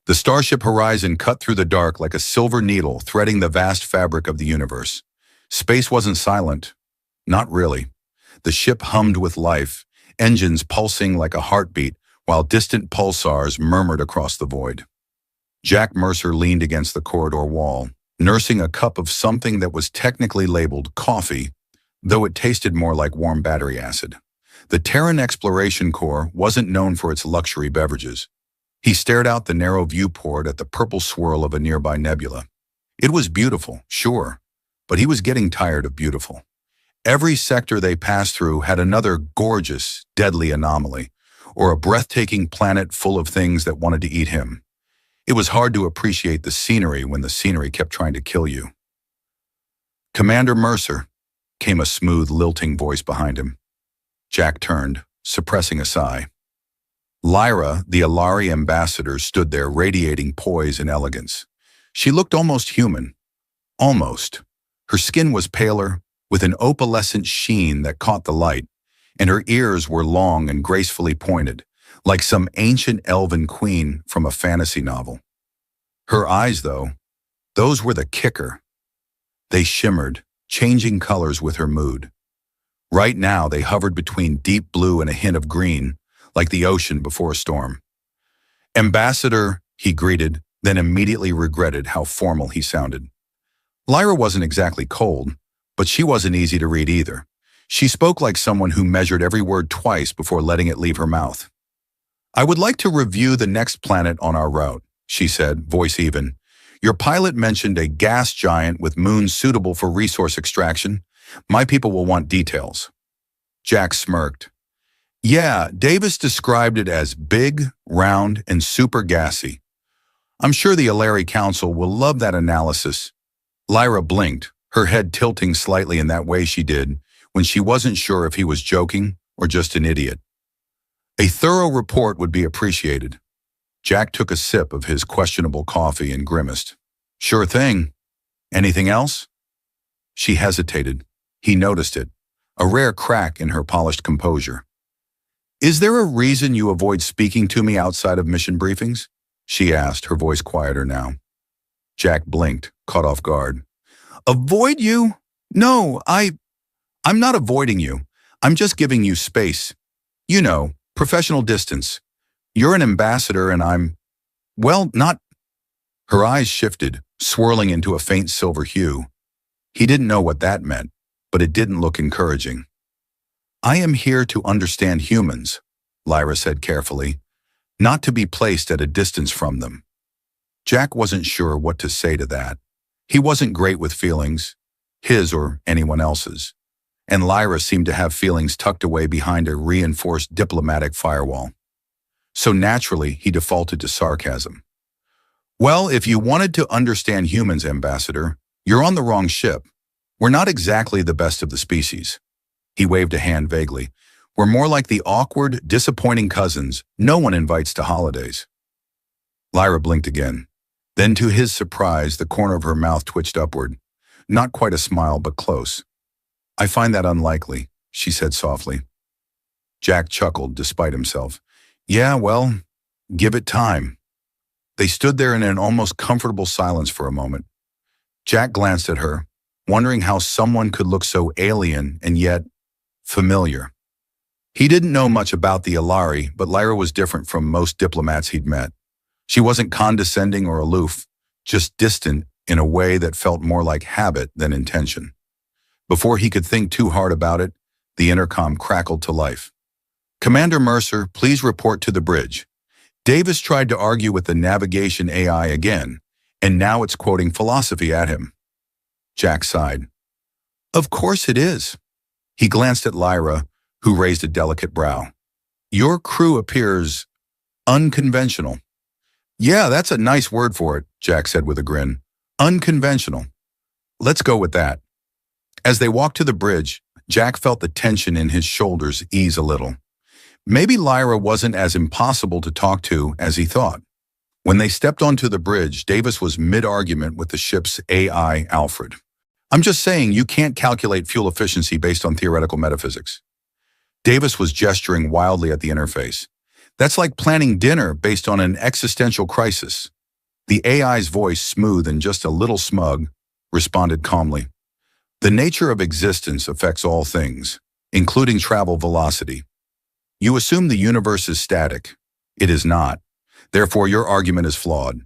The starship horizon cut through the dark like a silver needle threading the vast fabric of the universe. Space wasn't silent. Not really. The ship hummed with life, engines pulsing like a heartbeat, while distant pulsars murmured across the void. Jack Mercer leaned against the corridor wall, nursing a cup of something that was technically labeled coffee, though it tasted more like warm battery acid. The Terran Exploration Corps wasn't known for its luxury beverages. He stared out the narrow viewport at the purple swirl of a nearby nebula. It was beautiful, sure, but he was getting tired of beautiful. Every sector they passed through had another gorgeous, deadly anomaly, or a breathtaking planet full of things that wanted to eat him. It was hard to appreciate the scenery when the scenery kept trying to kill you. "Commander Mercer," came a smooth, lilting voice behind him. Jack turned, suppressing a sigh. Lyra, the Alari ambassador, stood there radiating poise and elegance. She looked almost human. Almost. Her skin was paler, with an opalescent sheen that caught the light, and her ears were long and gracefully pointed, like some ancient elven queen from a fantasy novel. Her eyes, though, those were the kicker. They shimmered, changing colors with her mood. Right now, they hovered between deep blue and a hint of green, like the ocean before a storm. "Ambassador," he greeted, then immediately regretted how formal he sounded. Lyra wasn't exactly cold, but she wasn't easy to read either. She spoke like someone who measured every word twice before letting it leave her mouth. "I would like to review the next planet on our route," she said, voice even. "Your pilot mentioned a gas giant with moons suitable for resource extraction. My people will want details." Jack smirked. "Yeah, Davis described it as big, round, and super gassy. I'm sure the Alari Council will love that analysis." Lyra blinked, her head tilting slightly in that way she did when she wasn't sure if he was joking or just an idiot. "A thorough report would be appreciated." Jack took a sip of his questionable coffee and grimaced. "Sure thing. Anything else?" She hesitated. He noticed it, a rare crack in her polished composure. "Is there a reason you avoid speaking to me outside of mission briefings?" she asked, her voice quieter now. Jack blinked, caught off guard. "Avoid you? No, I'm not avoiding you. I'm just giving you space. You know, professional distance. You're an ambassador and well, not..." Her eyes shifted, swirling into a faint silver hue. He didn't know what that meant, but it didn't look encouraging. "I am here to understand humans," Lyra said carefully, "not to be placed at a distance from them." Jack wasn't sure what to say to that. He wasn't great with feelings, his or anyone else's, and Lyra seemed to have feelings tucked away behind a reinforced diplomatic firewall. So naturally, he defaulted to sarcasm. "Well, if you wanted to understand humans, Ambassador, you're on the wrong ship. We're not exactly the best of the species." He waved a hand vaguely. "We're more like the awkward, disappointing cousins no one invites to holidays." Lyra blinked again. Then, to his surprise, the corner of her mouth twitched upward. Not quite a smile, but close. "I find that unlikely," she said softly. Jack chuckled, despite himself. "Yeah, well, give it time." They stood there in an almost comfortable silence for a moment. Jack glanced at her, wondering how someone could look so alien and yet familiar. He didn't know much about the Alari, but Lyra was different from most diplomats he'd met. She wasn't condescending or aloof, just distant in a way that felt more like habit than intention. Before he could think too hard about it, the intercom crackled to life. "Commander Mercer, please report to the bridge." Davis tried to argue with the navigation AI again, and now it's quoting philosophy at him. Jack sighed. "Of course it is." He glanced at Lyra, who raised a delicate brow. "Your crew appears unconventional." "Yeah, that's a nice word for it," Jack said with a grin. "Unconventional. Let's go with that." As they walked to the bridge, Jack felt the tension in his shoulders ease a little. Maybe Lyra wasn't as impossible to talk to as he thought. When they stepped onto the bridge, Davis was mid-argument with the ship's AI, Alfred. "I'm just saying you can't calculate fuel efficiency based on theoretical metaphysics." Davis was gesturing wildly at the interface. That's like planning dinner based on an existential crisis. The AI's voice, smooth and just a little smug, responded calmly. The nature of existence affects all things, including travel velocity. You assume the universe is static. It is not. Therefore, your argument is flawed.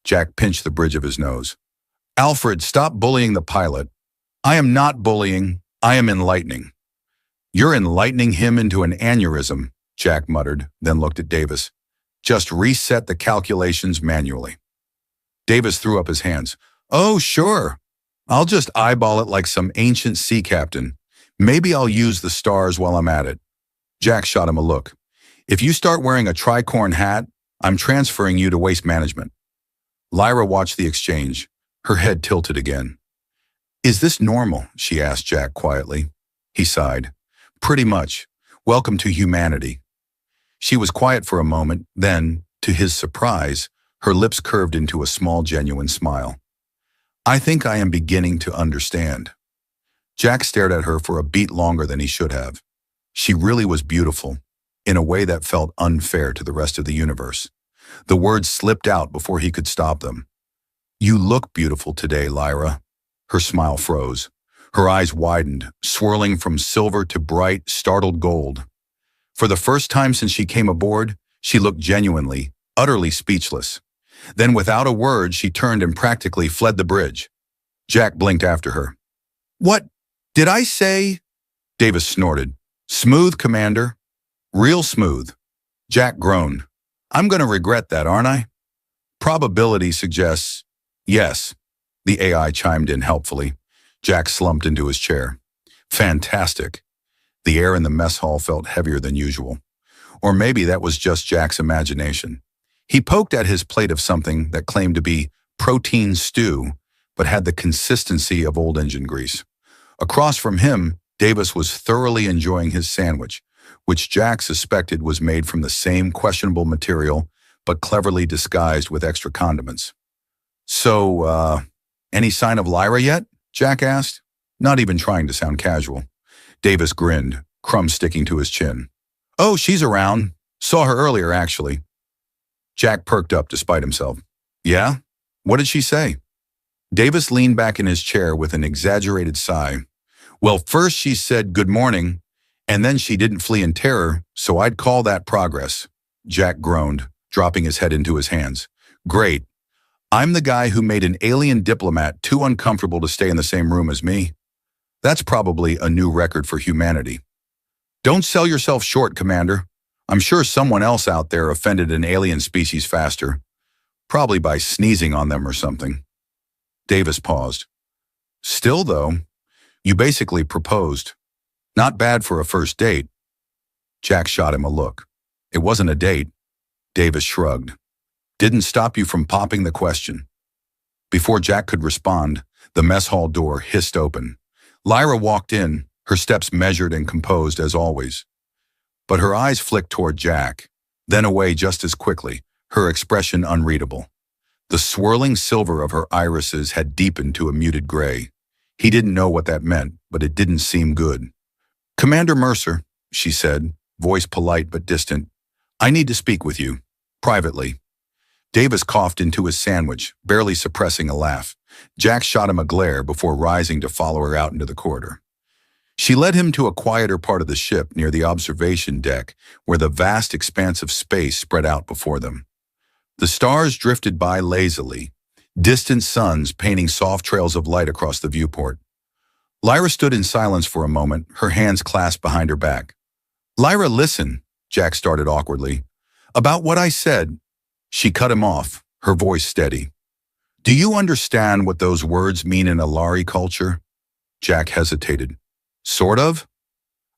Jack pinched the bridge of his nose. Alfred, stop bullying the pilot. I am not bullying. I am enlightening. You're enlightening him into an aneurysm, Jack muttered, then looked at Davis. Just reset the calculations manually. Davis threw up his hands. Oh, sure. I'll just eyeball it like some ancient sea captain. Maybe I'll use the stars while I'm at it. Jack shot him a look. If you start wearing a tricorn hat, I'm transferring you to waste management. Lyra watched the exchange. Her head tilted again. Is this normal? She asked Jack quietly. He sighed. Pretty much. Welcome to humanity. She was quiet for a moment, then, to his surprise, her lips curved into a small, genuine smile. I think I am beginning to understand. Jack stared at her for a beat longer than he should have. She really was beautiful, in a way that felt unfair to the rest of the universe. The words slipped out before he could stop them. You look beautiful today, Lyra. Her smile froze. Her eyes widened, swirling from silver to bright, startled gold. For the first time since she came aboard, she looked genuinely, utterly speechless. Then without a word, she turned and practically fled the bridge. Jack blinked after her. What did I say? Davis snorted. Smooth, Commander. Real smooth. Jack groaned. I'm going to regret that, aren't I? Probability suggests yes. The AI chimed in helpfully. Jack slumped into his chair. Fantastic. The air in the mess hall felt heavier than usual. Or maybe that was just Jack's imagination. He poked at his plate of something that claimed to be protein stew, but had the consistency of old engine grease. Across from him, Davis was thoroughly enjoying his sandwich, which Jack suspected was made from the same questionable material, but cleverly disguised with extra condiments. So, any sign of Lyra yet? Jack asked, not even trying to sound casual. Davis grinned, crumbs sticking to his chin. Oh, she's around. Saw her earlier, actually. Jack perked up despite himself. Yeah? What did she say? Davis leaned back in his chair with an exaggerated sigh. Well, first she said good morning, and then she didn't flee in terror, so I'd call that progress. Jack groaned, dropping his head into his hands. Great. I'm the guy who made an alien diplomat too uncomfortable to stay in the same room as me. That's probably a new record for humanity. Don't sell yourself short, Commander. I'm sure someone else out there offended an alien species faster. Probably by sneezing on them or something. Davis paused. Still, though, you basically proposed. Not bad for a first date. Jack shot him a look. It wasn't a date. Davis shrugged. Didn't stop you from popping the question. Before Jack could respond, the mess hall door hissed open. Lyra walked in, her steps measured and composed as always. But her eyes flicked toward Jack, then away just as quickly, her expression unreadable. The swirling silver of her irises had deepened to a muted gray. He didn't know what that meant, but it didn't seem good. Commander Mercer, she said, voice polite but distant, I need to speak with you, privately. Davis coughed into his sandwich, barely suppressing a laugh. Jack shot him a glare before rising to follow her out into the corridor. She led him to a quieter part of the ship near the observation deck, where the vast expanse of space spread out before them. The stars drifted by lazily, distant suns painting soft trails of light across the viewport. Lyra stood in silence for a moment, her hands clasped behind her back. Lyra, listen, Jack started awkwardly. About what I said. She cut him off, her voice steady. Do you understand what those words mean in Alari culture? Jack hesitated. Sort of.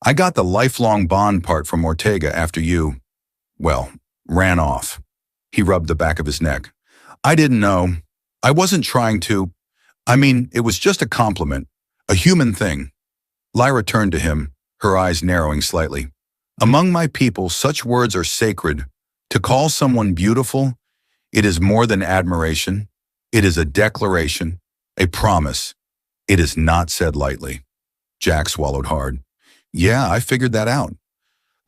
I got the lifelong bond part from Ortega after you, well, ran off. He rubbed the back of his neck. I didn't know. I wasn't trying to. I mean, it was just a compliment, a human thing. Lyra turned to him, her eyes narrowing slightly. Among my people, such words are sacred. To call someone beautiful, it is more than admiration. It is a declaration, a promise. It is not said lightly. Jack swallowed hard. Yeah, I figured that out.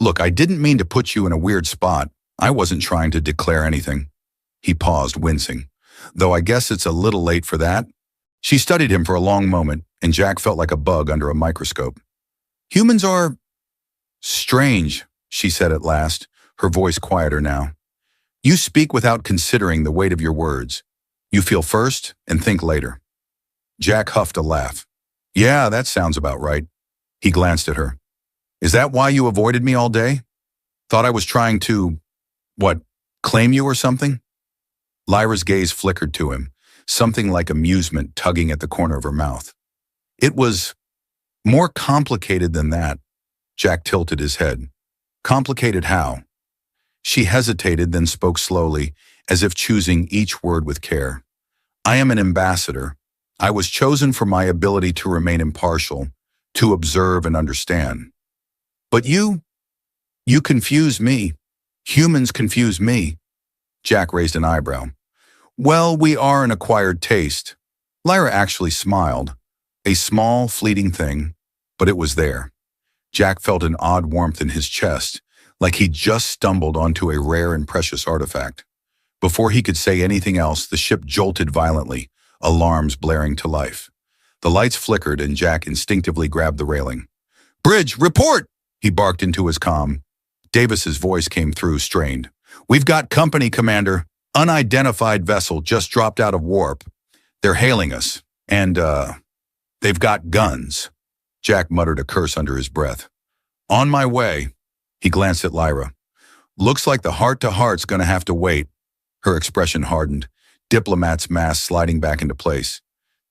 Look, I didn't mean to put you in a weird spot. I wasn't trying to declare anything. He paused, wincing. Though I guess it's a little late for that. She studied him for a long moment, and Jack felt like a bug under a microscope. Humans are strange, she said at last, her voice quieter now. You speak without considering the weight of your words. You feel first and think later. Jack huffed a laugh. Yeah, that sounds about right. He glanced at her. Is that why you avoided me all day? Thought I was trying to, claim you or something? Lyra's gaze flickered to him, something like amusement tugging at the corner of her mouth. It was more complicated than that. Jack tilted his head. Complicated how? She hesitated, then spoke slowly, as if choosing each word with care. I am an ambassador. I was chosen for my ability to remain impartial, to observe and understand. But you confuse me. Humans confuse me. Jack raised an eyebrow. Well, we are an acquired taste. Lyra actually smiled. A small, fleeting thing, but it was there. Jack felt an odd warmth in his chest, like he'd just stumbled onto a rare and precious artifact. Before he could say anything else, the ship jolted violently, alarms blaring to life. The lights flickered and Jack instinctively grabbed the railing. Bridge, report! He barked into his comm. Davis's voice came through, strained. We've got company, Commander. Unidentified vessel just dropped out of warp. They're hailing us. And, they've got guns. Jack muttered a curse under his breath. On my way. He glanced at Lyra. Looks like the heart-to-heart's gonna have to wait. Her expression hardened, diplomat's mask sliding back into place.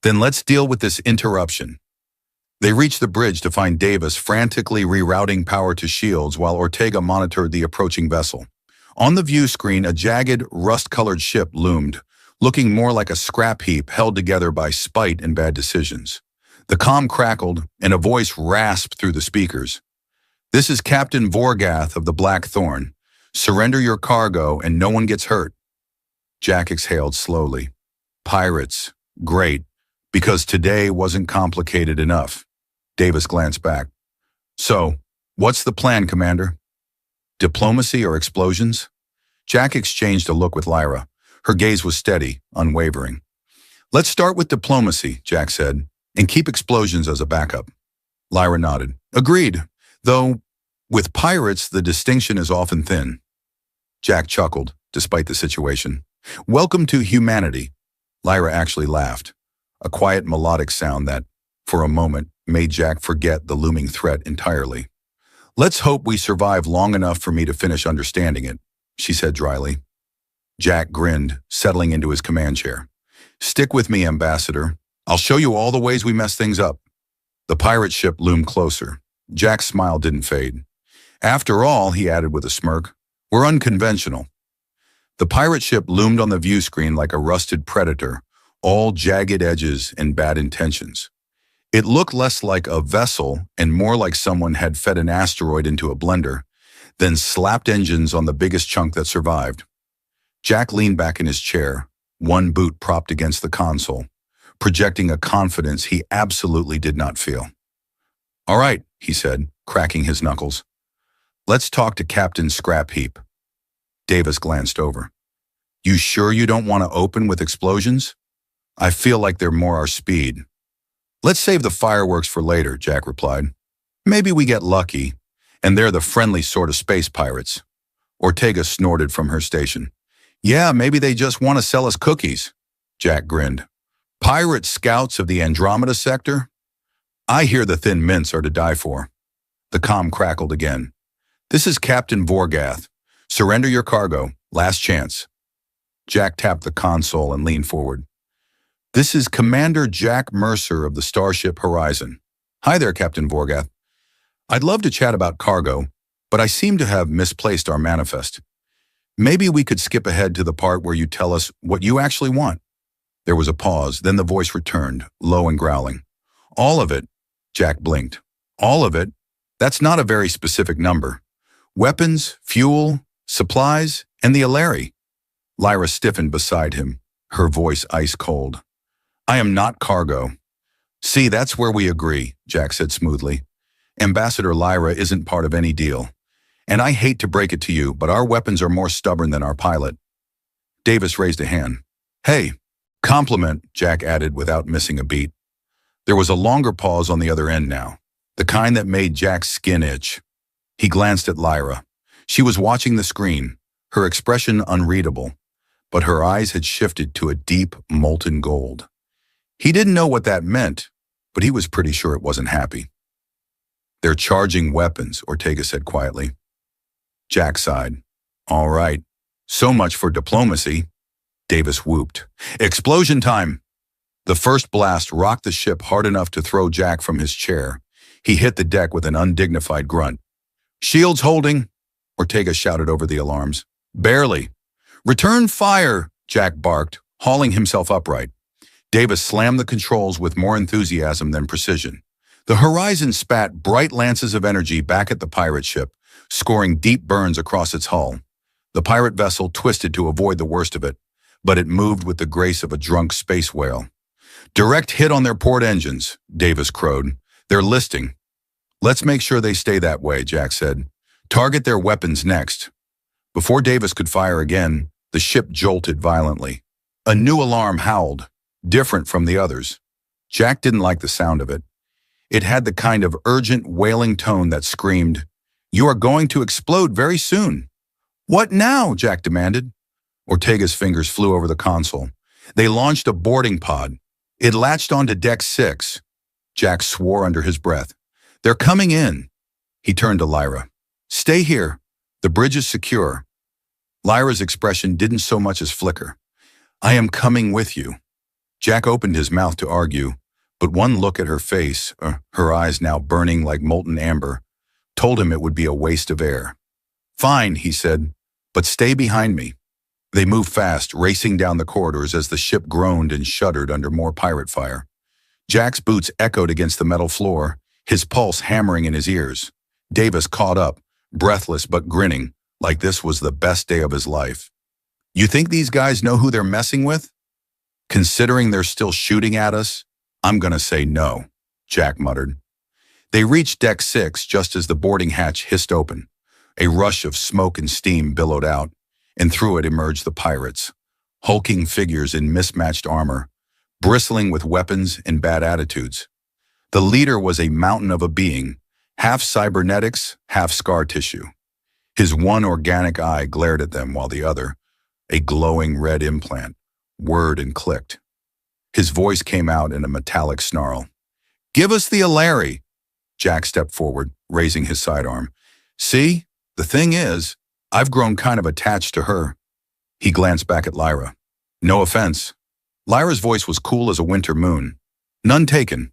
Then let's deal with this interruption. They reached the bridge to find Davis frantically rerouting power to shields while Ortega monitored the approaching vessel. On the view screen, a jagged, rust-colored ship loomed, looking more like a scrap heap held together by spite and bad decisions. The comm crackled, and a voice rasped through the speakers. This is Captain Vorgath of the Black Thorn. Surrender your cargo and no one gets hurt. Jack exhaled slowly. Pirates. Great. Because today wasn't complicated enough. Davis glanced back. So, what's the plan, Commander? Diplomacy or explosions? Jack exchanged a look with Lyra. Her gaze was steady, unwavering. Let's start with diplomacy, Jack said, and keep explosions as a backup. Lyra nodded. Agreed. Though, with pirates, the distinction is often thin. Jack chuckled, despite the situation. Welcome to humanity. Lyra actually laughed, a quiet melodic sound that, for a moment, made Jack forget the looming threat entirely. Let's hope we survive long enough for me to finish understanding it, she said dryly. Jack grinned, settling into his command chair. Stick with me, Ambassador. I'll show you all the ways we mess things up. The pirate ship loomed closer. Jack's smile didn't fade. After all, he added with a smirk, we're unconventional. The pirate ship loomed on the view screen like a rusted predator, all jagged edges and bad intentions. It looked less like a vessel and more like someone had fed an asteroid into a blender, then slapped engines on the biggest chunk that survived. Jack leaned back in his chair, one boot propped against the console, projecting a confidence he absolutely did not feel. All right, he said, cracking his knuckles. Let's talk to Captain Scrap Heap. Davis glanced over. You sure you don't want to open with explosions? I feel like they're more our speed. Let's save the fireworks for later, Jack replied. Maybe we get lucky, and they're the friendly sort of space pirates. Ortega snorted from her station. Yeah, maybe they just want to sell us cookies. Jack grinned. Pirate scouts of the Andromeda sector? I hear the thin mints are to die for. The comm crackled again. This is Captain Vorgath. Surrender your cargo. Last chance. Jack tapped the console and leaned forward. This is Commander Jack Mercer of the Starship Horizon. Hi there, Captain Vorgath. I'd love to chat about cargo, but I seem to have misplaced our manifest. Maybe we could skip ahead to the part where you tell us what you actually want. There was a pause, then the voice returned, low and growling. All of it, Jack blinked. All of it? That's not a very specific number. Weapons, fuel, supplies, and the Alari. Lyra stiffened beside him, her voice ice cold. I am not cargo. See, that's where we agree, Jack said smoothly. Ambassador Lyra isn't part of any deal. And I hate to break it to you, but our weapons are more stubborn than our pilot. Davis raised a hand. Hey, compliment, Jack added without missing a beat. There was a longer pause on the other end now, the kind that made Jack's skin itch. He glanced at Lyra. She was watching the screen, her expression unreadable, but her eyes had shifted to a deep, molten gold. He didn't know what that meant, but he was pretty sure it wasn't happy. They're charging weapons, Ortega said quietly. Jack sighed. All right, so much for diplomacy. Davis whooped. Explosion time! The first blast rocked the ship hard enough to throw Jack from his chair. He hit the deck with an undignified grunt. Shields holding, Ortega shouted over the alarms. Barely. Return fire, Jack barked, hauling himself upright. Davis slammed the controls with more enthusiasm than precision. The horizon spat bright lances of energy back at the pirate ship, scoring deep burns across its hull. The pirate vessel twisted to avoid the worst of it, but it moved with the grace of a drunk space whale. Direct hit on their port engines, Davis crowed. They're listing. Let's make sure they stay that way, Jack said. Target their weapons next. Before Davis could fire again, the ship jolted violently. A new alarm howled, different from the others. Jack didn't like the sound of it. It had the kind of urgent, wailing tone that screamed, "You are going to explode very soon." What now? Jack demanded. Ortega's fingers flew over the console. They launched a boarding pod. It latched onto Deck 6. Jack swore under his breath. They're coming in. He turned to Lyra. Stay here. The bridge is secure. Lyra's expression didn't so much as flicker. I am coming with you. Jack opened his mouth to argue, but one look at her face, her eyes now burning like molten amber, told him it would be a waste of air. Fine, he said, but stay behind me. They moved fast, racing down the corridors as the ship groaned and shuddered under more pirate fire. Jack's boots echoed against the metal floor, his pulse hammering in his ears. Davis caught up, breathless but grinning, like this was the best day of his life. You think these guys know who they're messing with? Considering they're still shooting at us, I'm gonna say no, Jack muttered. They reached Deck 6 just as the boarding hatch hissed open. A rush of smoke and steam billowed out, and through it emerged the pirates, hulking figures in mismatched armor, bristling with weapons and bad attitudes. The leader was a mountain of a being, half cybernetics, half scar tissue. His one organic eye glared at them while the other, a glowing red implant, whirred and clicked. His voice came out in a metallic snarl. Give us the Alari! Jack stepped forward, raising his sidearm. See, the thing is, I've grown kind of attached to her. He glanced back at Lyra. No offense. Lyra's voice was cool as a winter moon. None taken.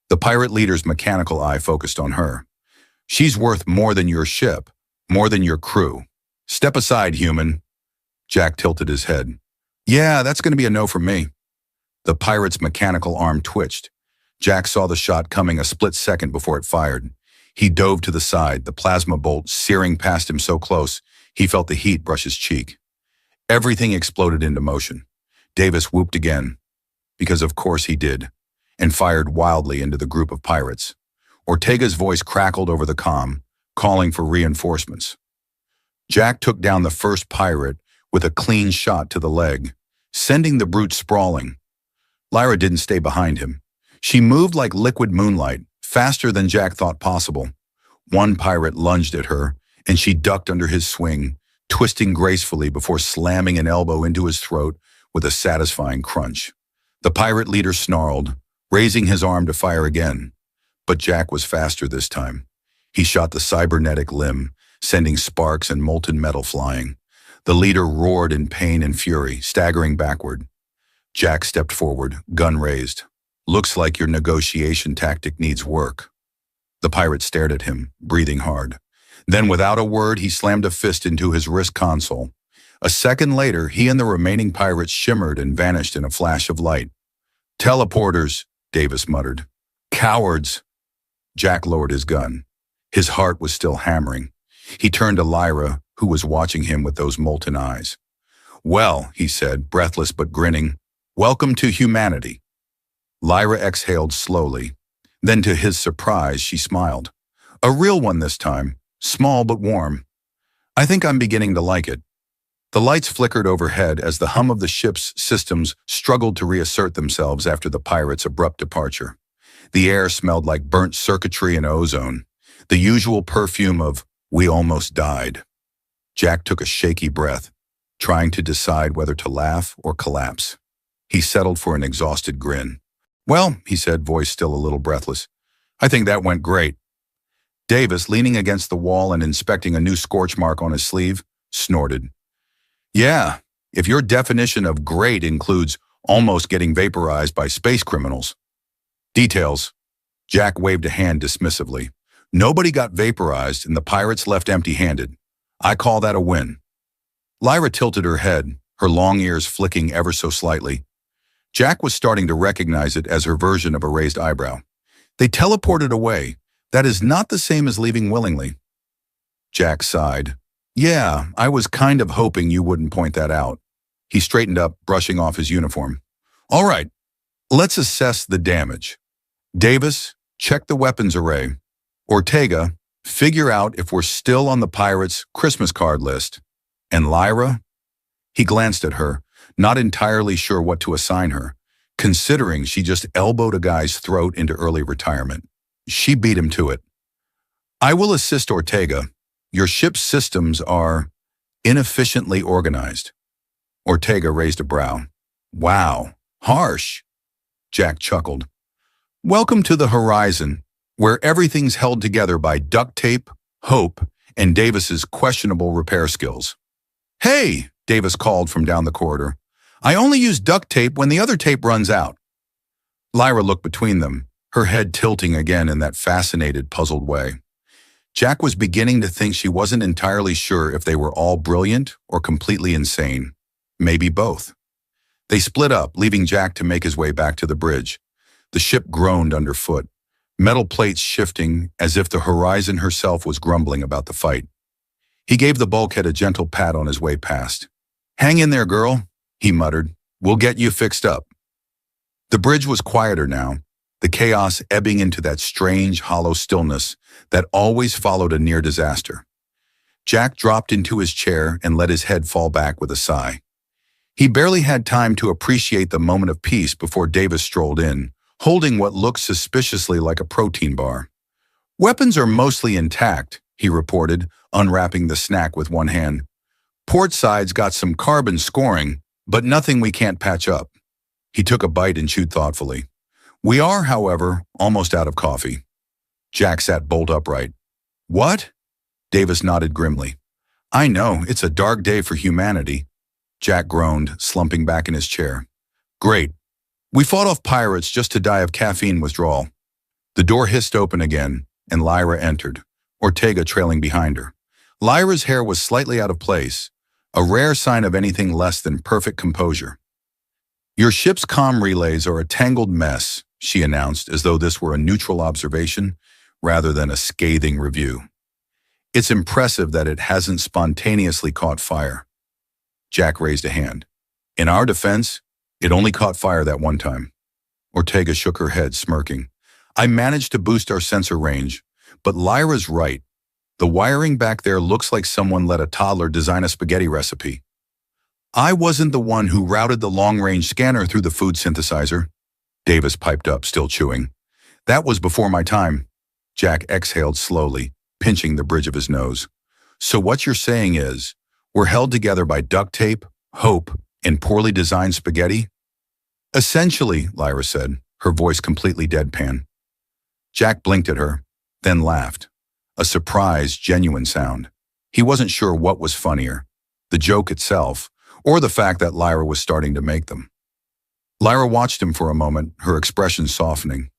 The pirate leader's mechanical eye focused on her. She's worth more than your ship, more than your crew. Step aside, human. Jack tilted his head. Yeah, that's going to be a no from me. The pirate's mechanical arm twitched. Jack saw the shot coming a split second before it fired. He dove to the side, the plasma bolt searing past him so close, he felt the heat brush his cheek. Everything exploded into motion. Davis whooped again, because of course he did, and fired wildly into the group of pirates. Ortega's voice crackled over the comm, calling for reinforcements. Jack took down the first pirate with a clean shot to the leg, sending the brute sprawling. Lyra didn't stay behind him. She moved like liquid moonlight, faster than Jack thought possible. One pirate lunged at her, and she ducked under his swing, twisting gracefully before slamming an elbow into his throat with a satisfying crunch. The pirate leader snarled, raising his arm to fire again. But Jack was faster this time. He shot the cybernetic limb, sending sparks and molten metal flying. The leader roared in pain and fury, staggering backward. Jack stepped forward, gun raised. Looks like your negotiation tactic needs work. The pirate stared at him, breathing hard. Then without a word, he slammed a fist into his wrist console. A second later, he and the remaining pirates shimmered and vanished in a flash of light. Teleporters, Davis muttered. Cowards. Jack lowered his gun. His heart was still hammering. He turned to Lyra, who was watching him with those molten eyes. Well, he said, breathless but grinning, welcome to humanity. Lyra exhaled slowly. Then to his surprise, she smiled. A real one this time, small but warm. I think I'm beginning to like it. The lights flickered overhead as the hum of the ship's systems struggled to reassert themselves after the pirates' abrupt departure. The air smelled like burnt circuitry and ozone, the usual perfume of "we almost died." Jack took a shaky breath, trying to decide whether to laugh or collapse. He settled for an exhausted grin. "Well," he said, voice still a little breathless, "I think that went great." Davis, leaning against the wall and inspecting a new scorch mark on his sleeve, snorted. "Yeah, if your definition of great includes almost getting vaporized by space criminals." "Details." Jack waved a hand dismissively. "Nobody got vaporized and the pirates left empty-handed. I call that a win." Lyra tilted her head, her long ears flicking ever so slightly. Jack was starting to recognize it as her version of a raised eyebrow. "They teleported away. That is not the same as leaving willingly." Jack sighed. "Yeah, I was kind of hoping you wouldn't point that out." He straightened up, brushing off his uniform. "All right, let's assess the damage. Davis, check the weapons array. Ortega, figure out if we're still on the pirates' Christmas card list. And Lyra?" He glanced at her, not entirely sure what to assign her, considering she just elbowed a guy's throat into early retirement. She beat him to it. "I will assist Ortega. Your ship's systems are inefficiently organized." Ortega raised a brow. "Wow, harsh." Jack chuckled. "Welcome to the horizon, where everything's held together by duct tape, hope, and Davis's questionable repair skills." "Hey," Davis called from down the corridor. "I only use duct tape when the other tape runs out." Lyra looked between them, her head tilting again in that fascinated, puzzled way. Jack was beginning to think she wasn't entirely sure if they were all brilliant or completely insane. Maybe both. They split up, leaving Jack to make his way back to the bridge. The ship groaned underfoot, metal plates shifting as if the horizon herself was grumbling about the fight. He gave the bulkhead a gentle pat on his way past. "Hang in there, girl," he muttered. "We'll get you fixed up." The bridge was quieter now, the chaos ebbing into that strange, hollow stillness that always followed a near disaster. Jack dropped into his chair and let his head fall back with a sigh. He barely had time to appreciate the moment of peace before Davis strolled in, holding what looked suspiciously like a protein bar. "Weapons are mostly intact," he reported, unwrapping the snack with one hand. "Port side's got some carbon scoring, but nothing we can't patch up." He took a bite and chewed thoughtfully. "We are, however, almost out of coffee." Jack sat bolt upright. "What?" Davis nodded grimly. "I know, it's a dark day for humanity." Jack groaned, slumping back in his chair. "Great. We fought off pirates just to die of caffeine withdrawal." The door hissed open again, and Lyra entered, Ortega trailing behind her. Lyra's hair was slightly out of place, a rare sign of anything less than perfect composure. "Your ship's comm relays are a tangled mess," she announced, as though this were a neutral observation rather than a scathing review. "It's impressive that it hasn't spontaneously caught fire." Jack raised a hand. "In our defense, it only caught fire that one time." Ortega shook her head, smirking. "I managed to boost our sensor range, but Lyra's right. The wiring back there looks like someone let a toddler design a spaghetti recipe." "I wasn't the one who routed the long-range scanner through the food synthesizer," Davis piped up, still chewing. "That was before my time." Jack exhaled slowly, pinching the bridge of his nose. "So what you're saying is, we're held together by duct tape, hope, and poorly designed spaghetti?" "Essentially," Lyra said, her voice completely deadpan. Jack blinked at her, then laughed. A surprised, genuine sound. He wasn't sure what was funnier, the joke itself, or the fact that Lyra was starting to make them. Lyra watched him for a moment, her expression softening.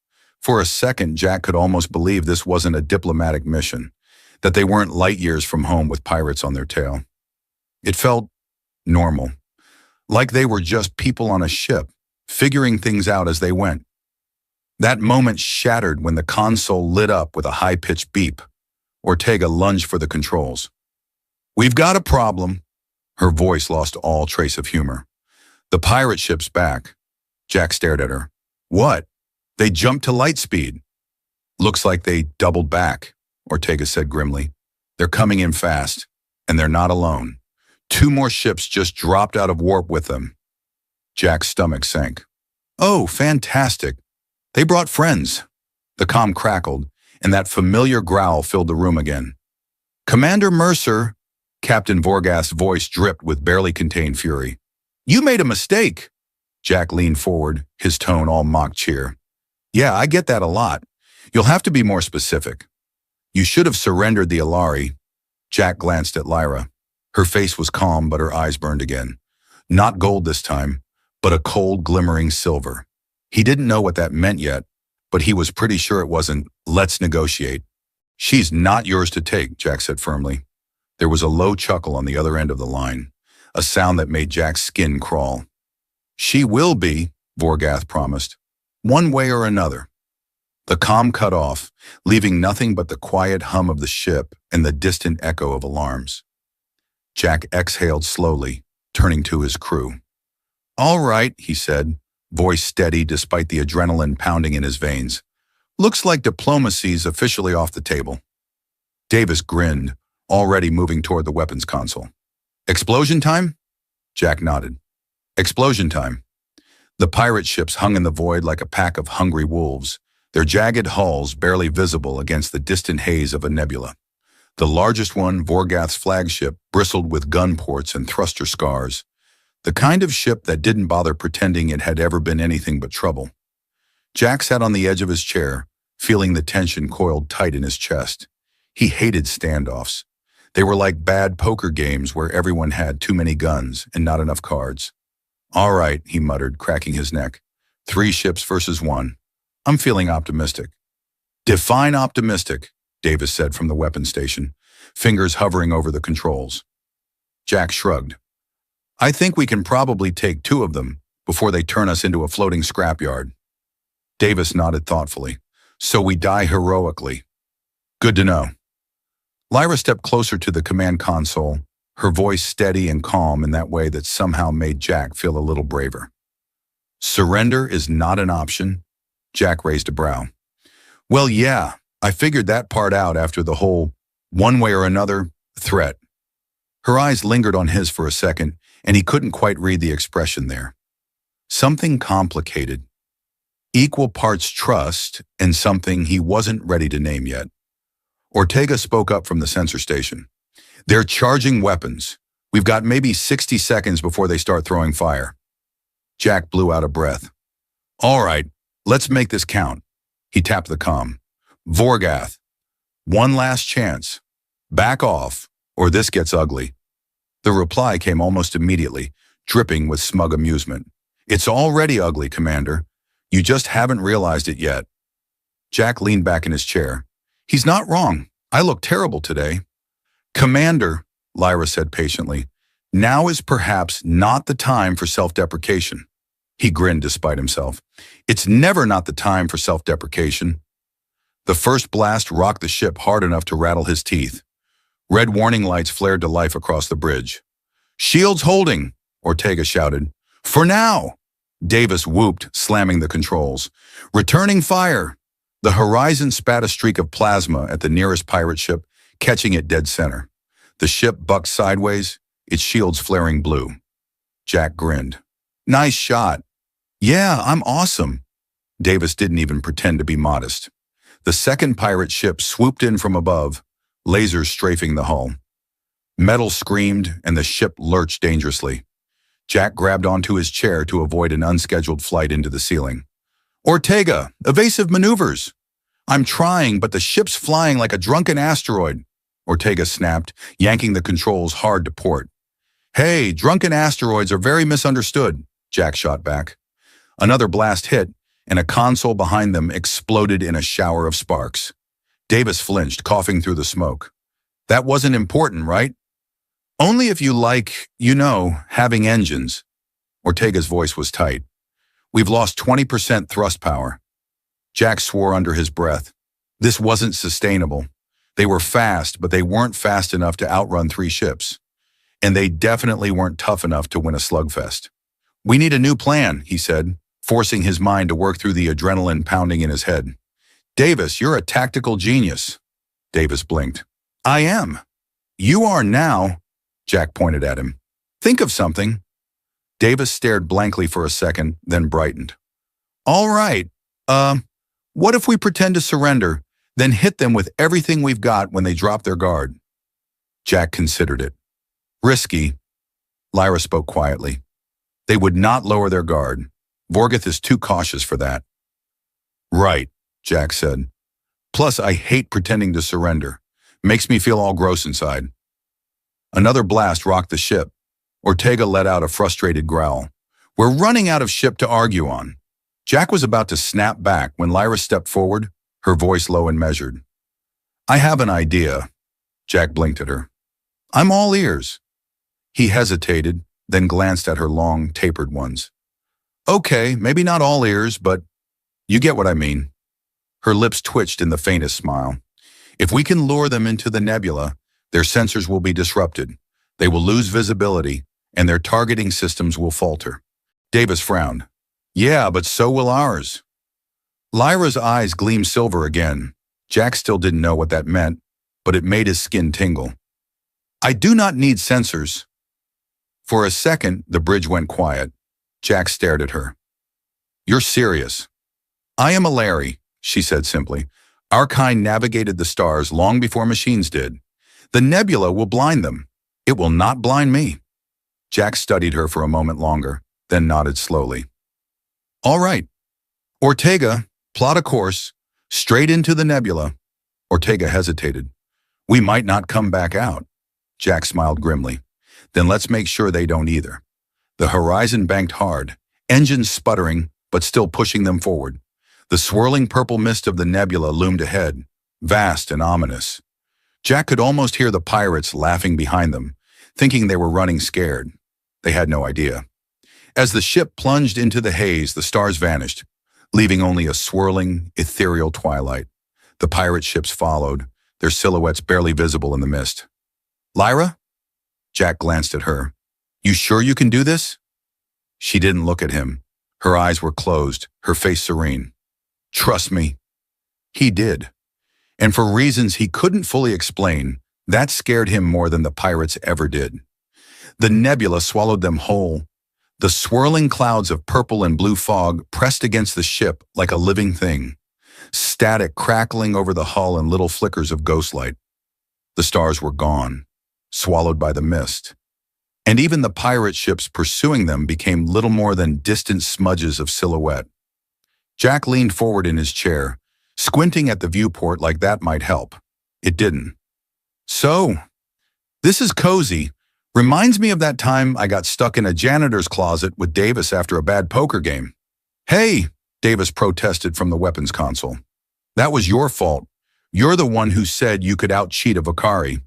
For a second, Jack could almost believe this wasn't a diplomatic mission, that they weren't light years from home with pirates on their tail. It felt normal, like they were just people on a ship, figuring things out as they went. That moment shattered when the console lit up with a high-pitched beep. Ortega lunged for the controls. "We've got a problem." Her voice lost all trace of humor. "The pirate ship's back." Jack stared at her. "What?" "They jumped to light speed." "Looks like they doubled back," Ortega said grimly. They're coming in fast, and they're not alone. Two more ships just dropped out of warp with them. Jack's stomach sank. Oh, fantastic. They brought friends. The comm crackled, and that familiar growl filled the room again. Commander Mercer, Captain Vorgath's voice dripped with barely contained fury. You made a mistake. Jack leaned forward, his tone all mock cheer. Yeah, I get that a lot. You'll have to be more specific. You should have surrendered the Alari. Jack glanced at Lyra. Her face was calm, but her eyes burned again. Not gold this time, but a cold, glimmering silver. He didn't know what that meant yet, but he was pretty sure it wasn't, let's negotiate. She's not yours to take, Jack said firmly. There was a low chuckle on the other end of the line, a sound that made Jack's skin crawl. She will be, Vorgath promised, one way or another. The comm cut off, leaving nothing but the quiet hum of the ship and the distant echo of alarms. Jack exhaled slowly, turning to his crew. All right, he said, voice steady despite the adrenaline pounding in his veins. Looks like diplomacy's officially off the table. Davis grinned, already moving toward the weapons console. Explosion time? Jack nodded. Explosion time. The pirate ships hung in the void like a pack of hungry wolves, their jagged hulls barely visible against the distant haze of a nebula. The largest one, Vorgath's flagship, bristled with gun ports and thruster scars, the kind of ship that didn't bother pretending it had ever been anything but trouble. Jack sat on the edge of his chair, feeling the tension coiled tight in his chest. He hated standoffs. They were like bad poker games where everyone had too many guns and not enough cards. All right, he muttered, cracking his neck. 3 ships versus 1. I'm feeling optimistic. Define optimistic, Davis said from the weapons station, fingers hovering over the controls. Jack shrugged. I think we can probably take 2 of them before they turn us into a floating scrapyard. Davis nodded thoughtfully. So we die heroically. Good to know. Lyra stepped closer to the command console, her voice steady and calm in that way that somehow made Jack feel a little braver. Surrender is not an option? Jack raised a brow. Well, yeah, I figured that part out after the whole one way or another threat. Her eyes lingered on his for a second, and he couldn't quite read the expression there. Something complicated. Equal parts trust and something he wasn't ready to name yet. Ortega spoke up from the sensor station. They're charging weapons. We've got maybe 60 seconds before they start throwing fire. Jack blew out a breath. All right, let's make this count. He tapped the comm. Vorgath, one last chance. Back off, or this gets ugly. The reply came almost immediately, dripping with smug amusement. It's already ugly, Commander. You just haven't realized it yet. Jack leaned back in his chair. He's not wrong. I look terrible today. Commander, Lyra said patiently, now is perhaps not the time for self-deprecation. He grinned despite himself. It's never not the time for self-deprecation. The first blast rocked the ship hard enough to rattle his teeth. Red warning lights flared to life across the bridge. Shields holding, Ortega shouted. For now! Davis whooped, slamming the controls. Returning fire! The horizon spat a streak of plasma at the nearest pirate ship, catching it dead center. The ship bucked sideways, its shields flaring blue. Jack grinned. Nice shot. Yeah, I'm awesome. Davis didn't even pretend to be modest. The second pirate ship swooped in from above, lasers strafing the hull. Metal screamed and the ship lurched dangerously. Jack grabbed onto his chair to avoid an unscheduled flight into the ceiling. Ortega, evasive maneuvers. I'm trying, but the ship's flying like a drunken asteroid, Ortega snapped, yanking the controls hard to port. Hey, drunken asteroids are very misunderstood, Jack shot back. Another blast hit, and a console behind them exploded in a shower of sparks. Davis flinched, coughing through the smoke. That wasn't important, right? Only if you like, having engines. Ortega's voice was tight. We've lost 20% thrust power. Jack swore under his breath. This wasn't sustainable. They were fast, but they weren't fast enough to outrun 3 ships. And they definitely weren't tough enough to win a slugfest. We need a new plan, he said, forcing his mind to work through the adrenaline pounding in his head. Davis, you're a tactical genius. Davis blinked. I am. You are now, Jack pointed at him. Think of something. Davis stared blankly for a second, then brightened. All right. What if we pretend to surrender, then hit them with everything we've got when they drop their guard? Jack considered it. Risky. Lyra spoke quietly. They would not lower their guard. Vorgoth is too cautious for that. Right, Jack said. Plus, I hate pretending to surrender. Makes me feel all gross inside. Another blast rocked the ship. Ortega let out a frustrated growl. We're running out of ship to argue on. Jack was about to snap back when Lyra stepped forward, her voice low and measured. I have an idea. Jack blinked at her. I'm all ears. He hesitated, then glanced at her long, tapered ones. Okay, maybe not all ears, but you get what I mean. Her lips twitched in the faintest smile. If we can lure them into the nebula, their sensors will be disrupted. They will lose visibility, and their targeting systems will falter. Davis frowned. Yeah, but so will ours. Lyra's eyes gleamed silver again. Jack still didn't know what that meant, but it made his skin tingle. I do not need sensors. For a second, the bridge went quiet. Jack stared at her. You're serious. I am a Larry, she said simply. Our kind navigated the stars long before machines did. The nebula will blind them. It will not blind me. Jack studied her for a moment longer, then nodded slowly. All right. Ortega, plot a course, straight into the nebula. Ortega hesitated. We might not come back out. Jack smiled grimly. Then let's make sure they don't either. The horizon banked hard, engines sputtering, but still pushing them forward. The swirling purple mist of the nebula loomed ahead, vast and ominous. Jack could almost hear the pirates laughing behind them, thinking they were running scared. They had no idea. As the ship plunged into the haze, the stars vanished, leaving only a swirling, ethereal twilight. The pirate ships followed, their silhouettes barely visible in the mist. Lyra? Jack glanced at her. You sure you can do this? She didn't look at him. Her eyes were closed, her face serene. Trust me. He did. And for reasons he couldn't fully explain, that scared him more than the pirates ever did. The nebula swallowed them whole. The swirling clouds of purple and blue fog pressed against the ship like a living thing, static crackling over the hull in little flickers of ghostlight. The stars were gone, swallowed by the mist. And even the pirate ships pursuing them became little more than distant smudges of silhouette. Jack leaned forward in his chair, squinting at the viewport like that might help. It didn't. So, this is cozy. Reminds me of that time I got stuck in a janitor's closet with Davis after a bad poker game. Hey, Davis protested from the weapons console. That was your fault. You're the one who said you could out-cheat a Vakari.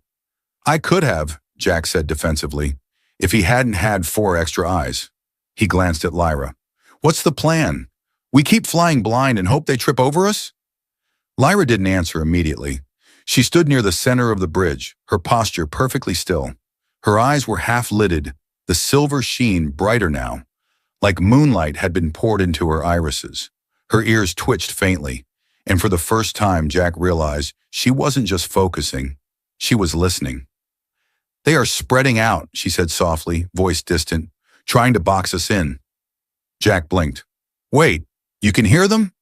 I could have, Jack said defensively, if he hadn't had 4 extra eyes. He glanced at Lyra. What's the plan? We keep flying blind and hope they trip over us? Lyra didn't answer immediately. She stood near the center of the bridge, her posture perfectly still. Her eyes were half-lidded, the silver sheen brighter now, like moonlight had been poured into her irises. Her ears twitched faintly, and for the first time Jack realized she wasn't just focusing, she was listening. They are spreading out, she said softly, voice distant, trying to box us in. Jack blinked. Wait, you can hear them?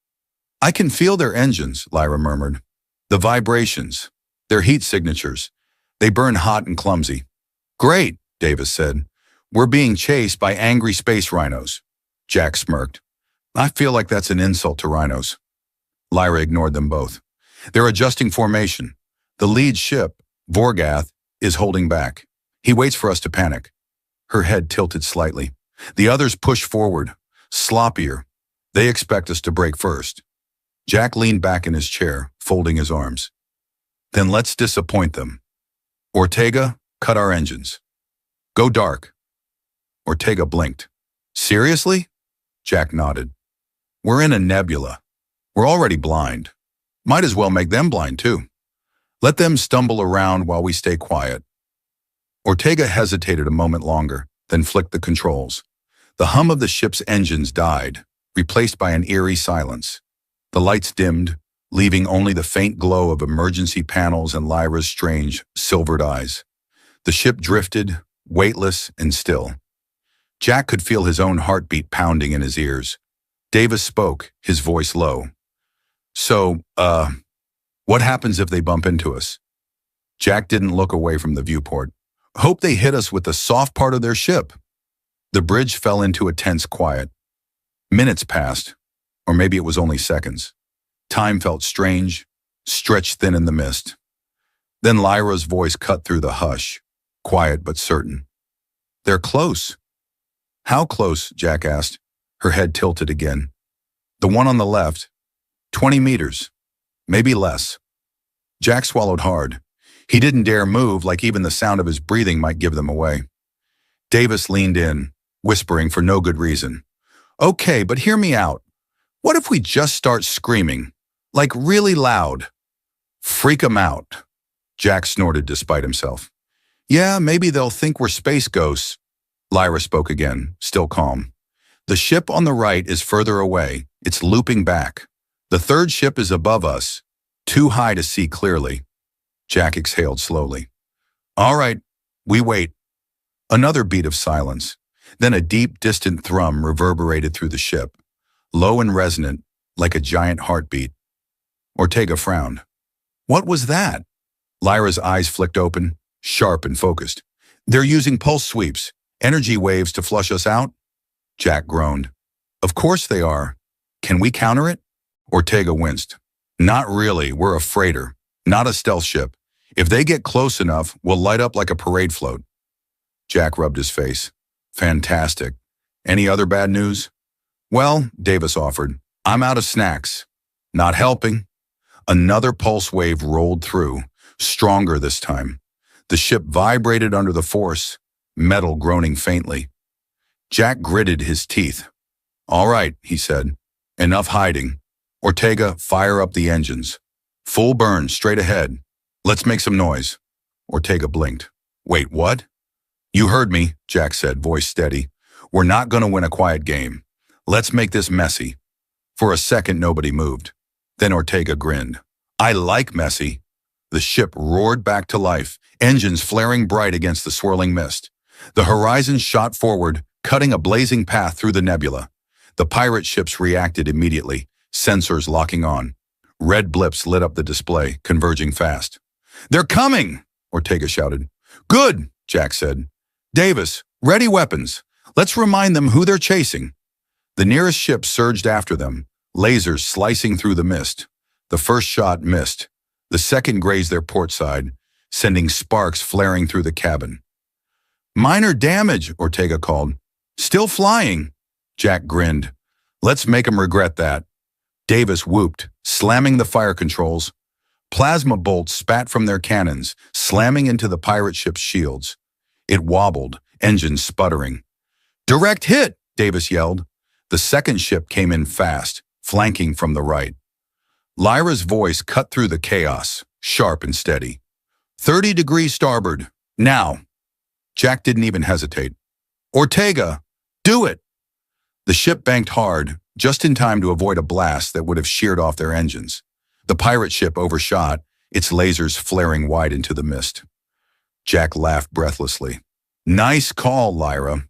I can feel their engines, Lyra murmured. The vibrations, their heat signatures. They burn hot and clumsy. Great, Davis said. We're being chased by angry space rhinos. Jack smirked. I feel like that's an insult to rhinos. Lyra ignored them both. They're adjusting formation. The lead ship, Vorgoth, is holding back. He waits for us to panic. Her head tilted slightly. The others push forward, sloppier. They expect us to break first. Jack leaned back in his chair, folding his arms. Then let's disappoint them. Ortega, cut our engines. Go dark. Ortega blinked. Seriously? Jack nodded. We're in a nebula. We're already blind. Might as well make them blind too. Let them stumble around while we stay quiet. Ortega hesitated a moment longer, then flicked the controls. The hum of the ship's engines died, replaced by an eerie silence. The lights dimmed, leaving only the faint glow of emergency panels and Lyra's strange, silvered eyes. The ship drifted, weightless and still. Jack could feel his own heartbeat pounding in his ears. Davis spoke, his voice low. So, what happens if they bump into us? Jack didn't look away from the viewport. Hope they hit us with the soft part of their ship. The bridge fell into a tense quiet. Minutes passed, or maybe it was only seconds. Time felt strange, stretched thin in the mist. Then Lyra's voice cut through the hush, quiet but certain. They're close. How close? Jack asked, her head tilted again. The one on the left, 20 meters, maybe less. Jack swallowed hard. He didn't dare move, like even the sound of his breathing might give them away. Davis leaned in, whispering for no good reason. Okay, but hear me out. What if we just start screaming? Like really loud? Freak 'em out. Jack snorted despite himself. Yeah, maybe they'll think we're space ghosts. Lyra spoke again, still calm. The ship on the right is further away. It's looping back. The third ship is above us, too high to see clearly. Jack exhaled slowly. All right, we wait. Another beat of silence. Then a deep, distant thrum reverberated through the ship, low and resonant, like a giant heartbeat. Ortega frowned. What was that? Lyra's eyes flicked open, sharp and focused. They're using pulse sweeps, energy waves to flush us out? Jack groaned. Of course they are. Can we counter it? Ortega winced. Not really, we're a freighter, not a stealth ship. If they get close enough, we'll light up like a parade float. Jack rubbed his face. Fantastic. Any other bad news? Well, Davis offered, I'm out of snacks. Not helping. Another pulse wave rolled through, stronger this time. The ship vibrated under the force, metal groaning faintly. Jack gritted his teeth. All right, he said. Enough hiding. Ortega, fire up the engines. Full burn, straight ahead. Let's make some noise. Ortega blinked. Wait, what? You heard me, Jack said, voice steady. We're not going to win a quiet game. Let's make this messy. For a second, nobody moved. Then Ortega grinned. I like messy. The ship roared back to life, engines flaring bright against the swirling mist. The horizon shot forward, cutting a blazing path through the nebula. The pirate ships reacted immediately, sensors locking on. Red blips lit up the display, converging fast. They're coming, Ortega shouted. Good, Jack said. Davis, ready weapons. Let's remind them who they're chasing. The nearest ship surged after them, lasers slicing through the mist. The first shot missed. The second grazed their port side, sending sparks flaring through the cabin. Minor damage, Ortega called. Still flying. Jack grinned. Let's make them regret that. Davis whooped, slamming the fire controls. Plasma bolts spat from their cannons, slamming into the pirate ship's shields. It wobbled, engines sputtering. Direct hit, Davis yelled. The second ship came in fast, flanking from the right. Lyra's voice cut through the chaos, sharp and steady. 30 degrees starboard, now. Jack didn't even hesitate. Ortega, do it! The ship banked hard, just in time to avoid a blast that would have sheared off their engines. The pirate ship overshot, its lasers flaring wide into the mist. Jack laughed breathlessly. Nice call, Lyra.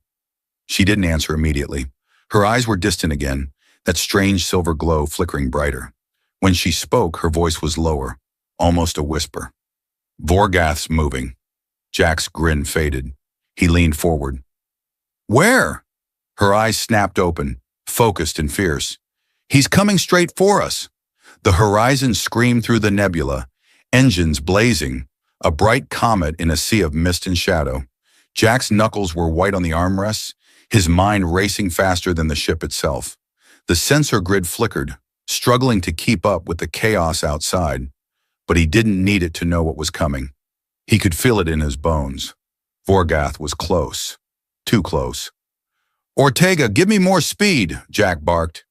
She didn't answer immediately. Her eyes were distant again, that strange silver glow flickering brighter. When she spoke, her voice was lower, almost a whisper. Vorgath's moving. Jack's grin faded. He leaned forward. Where? Her eyes snapped open, focused and fierce. He's coming straight for us. The horizon screamed through the nebula, engines blazing, a bright comet in a sea of mist and shadow. Jack's knuckles were white on the armrests, his mind racing faster than the ship itself. The sensor grid flickered, struggling to keep up with the chaos outside, but he didn't need it to know what was coming. He could feel it in his bones. Vorgath was close, too close. Ortega, give me more speed, Jack barked.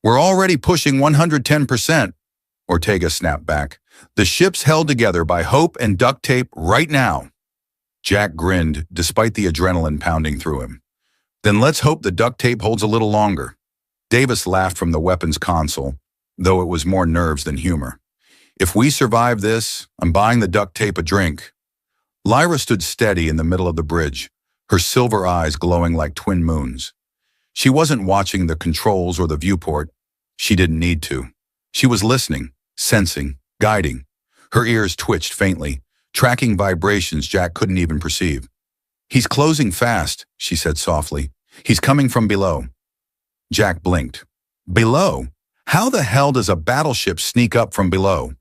We're already pushing 110%. Ortega snapped back. The ship's held together by hope and duct tape right now. Jack grinned, despite the adrenaline pounding through him. Then let's hope the duct tape holds a little longer. Davis laughed from the weapons console, though it was more nerves than humor. If we survive this, I'm buying the duct tape a drink. Lyra stood steady in the middle of the bridge, her silver eyes glowing like twin moons. She wasn't watching the controls or the viewport. She didn't need to. She was listening, sensing, guiding. Her ears twitched faintly, tracking vibrations Jack couldn't even perceive. "He's closing fast," she said softly. "He's coming from below." Jack blinked. Below? How the hell does a battleship sneak up from below?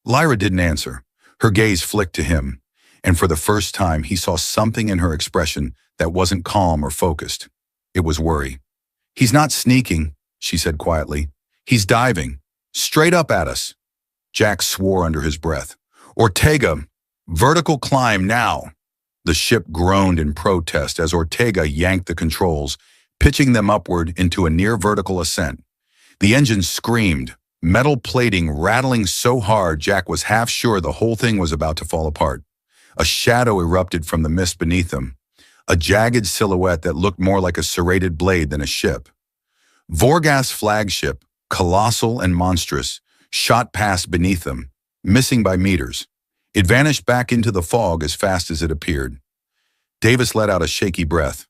Lyra didn't answer. Her gaze flicked to him, and for the first time he saw something in her expression that wasn't calm or focused. It was worry. "He's not sneaking," she said quietly. "He's diving. Straight up at us." Jack swore under his breath. "Ortega, vertical climb now." The ship groaned in protest as Ortega yanked the controls, pitching them upward into a near-vertical ascent. The engines screamed, metal plating rattling so hard Jack was half sure the whole thing was about to fall apart. A shadow erupted from the mist beneath them, a jagged silhouette that looked more like a serrated blade than a ship. Vorgath's flagship, colossal and monstrous, shot past beneath them, missing by meters. It vanished back into the fog as fast as it appeared. Davis let out a shaky breath.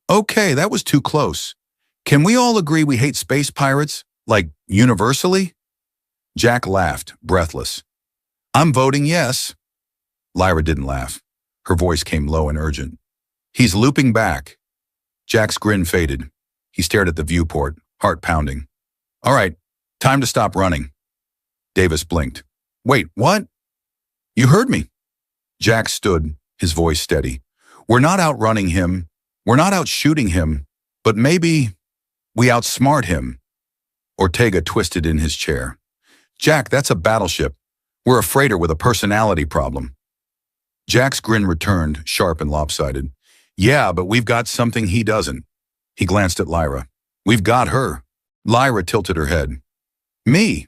"Okay, that was too close. Can we all agree we hate space pirates? Like, universally?" Jack laughed, breathless. "I'm voting yes." Lyra didn't laugh. Her voice came low and urgent. "He's looping back." Jack's grin faded. He stared at the viewport, heart pounding. "All right, time to stop running." Davis blinked. "Wait, what?" "You heard me." Jack stood, his voice steady. "We're not outrunning him. We're not out shooting him. But maybe we outsmart him." Ortega twisted in his chair. "Jack, that's a battleship. We're a freighter with a personality problem." Jack's grin returned, sharp and lopsided. "Yeah, but we've got something he doesn't." He glanced at Lyra. "We've got her." Lyra tilted her head. "Me?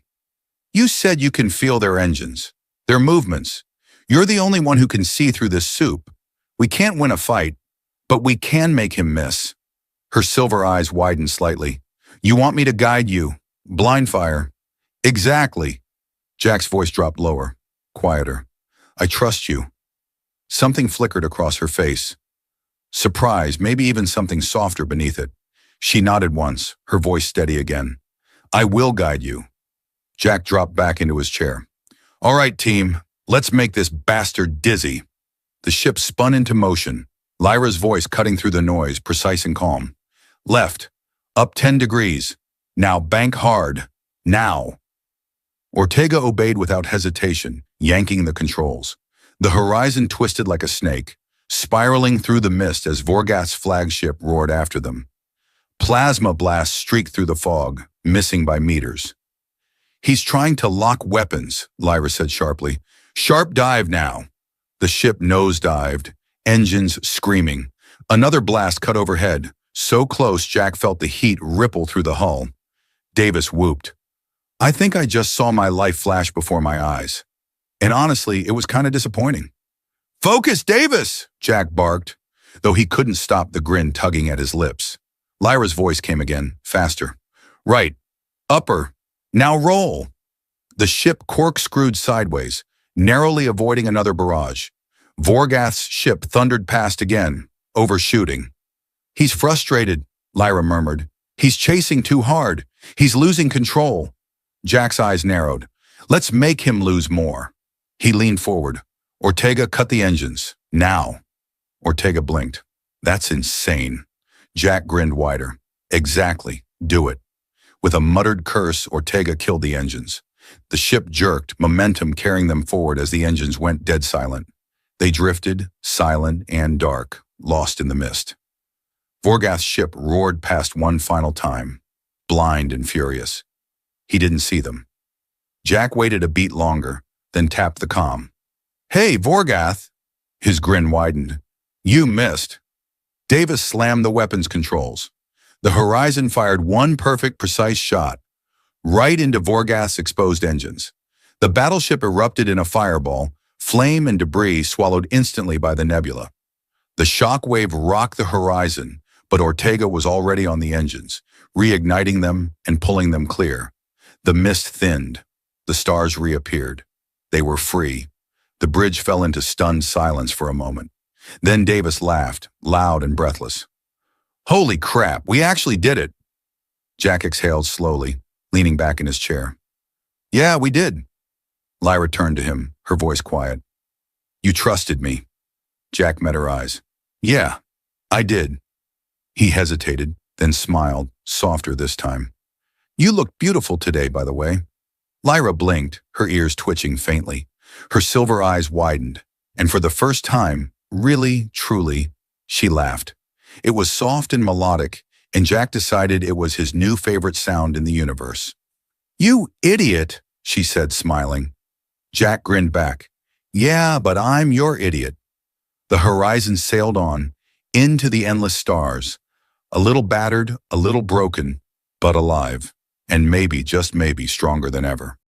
You said you can feel their engines, their movements. You're the only one who can see through this soup. We can't win a fight, but we can make him miss." Her silver eyes widened slightly. "You want me to guide you? Blind fire?" "Exactly." Jack's voice dropped lower, quieter. "I trust you." Something flickered across her face. Surprise, maybe even something softer beneath it. She nodded once, her voice steady again. "I will guide you." Jack dropped back into his chair. "All right, team, let's make this bastard dizzy." The ship spun into motion, Lyra's voice cutting through the noise, precise and calm. "Left, up 10 degrees. Now bank hard. Now." Ortega obeyed without hesitation, yanking the controls. The horizon twisted like a snake, spiraling through the mist as Vorgath's flagship roared after them. Plasma blasts streaked through the fog, missing by meters. "He's trying to lock weapons," Lyra said sharply. "Sharp dive now." The ship nosedived, engines screaming. Another blast cut overhead, so close Jack felt the heat ripple through the hull. Davis whooped. "I think I just saw my life flash before my eyes." And honestly, it was kind of disappointing. "Focus, Davis!" Jack barked, though he couldn't stop the grin tugging at his lips. Lyra's voice came again, faster. "Right. Upper. Now roll." The ship corkscrewed sideways, narrowly avoiding another barrage. Vorgath's ship thundered past again, overshooting. "He's frustrated," Lyra murmured. "He's chasing too hard. He's losing control." Jack's eyes narrowed. "Let's make him lose more." He leaned forward. "Ortega, cut the engines. Now." Ortega blinked. "That's insane." Jack grinned wider. "Exactly. Do it." With a muttered curse, Ortega killed the engines. The ship jerked, momentum carrying them forward as the engines went dead silent. They drifted, silent and dark, lost in the mist. Vorgath's ship roared past one final time, blind and furious. He didn't see them. Jack waited a beat longer, then tapped the comm. "Hey, Vorgath!" His grin widened. "You missed." Davis slammed the weapons controls. The horizon fired one perfect, precise shot, right into Vorgath's exposed engines. The battleship erupted in a fireball, flame and debris swallowed instantly by the nebula. The shock wave rocked the horizon, but Ortega was already on the engines, reigniting them and pulling them clear. The mist thinned. The stars reappeared. They were free. The bridge fell into stunned silence for a moment. Then Davis laughed, loud and breathless. Holy crap, we actually did it. Jack exhaled slowly, leaning back in his chair. Yeah, we did. Lyra turned to him, her voice quiet. You trusted me. Jack met her eyes. Yeah, I did. He hesitated, then smiled, softer this time. You look beautiful today, by the way. Lyra blinked, her ears twitching faintly. Her silver eyes widened, and for the first time, really, truly, she laughed. It was soft and melodic, and Jack decided it was his new favorite sound in the universe. You idiot, she said, smiling. Jack grinned back. Yeah, but I'm your idiot. The horizon sailed on, into the endless stars, a little battered, a little broken, but alive, and maybe, just maybe, stronger than ever.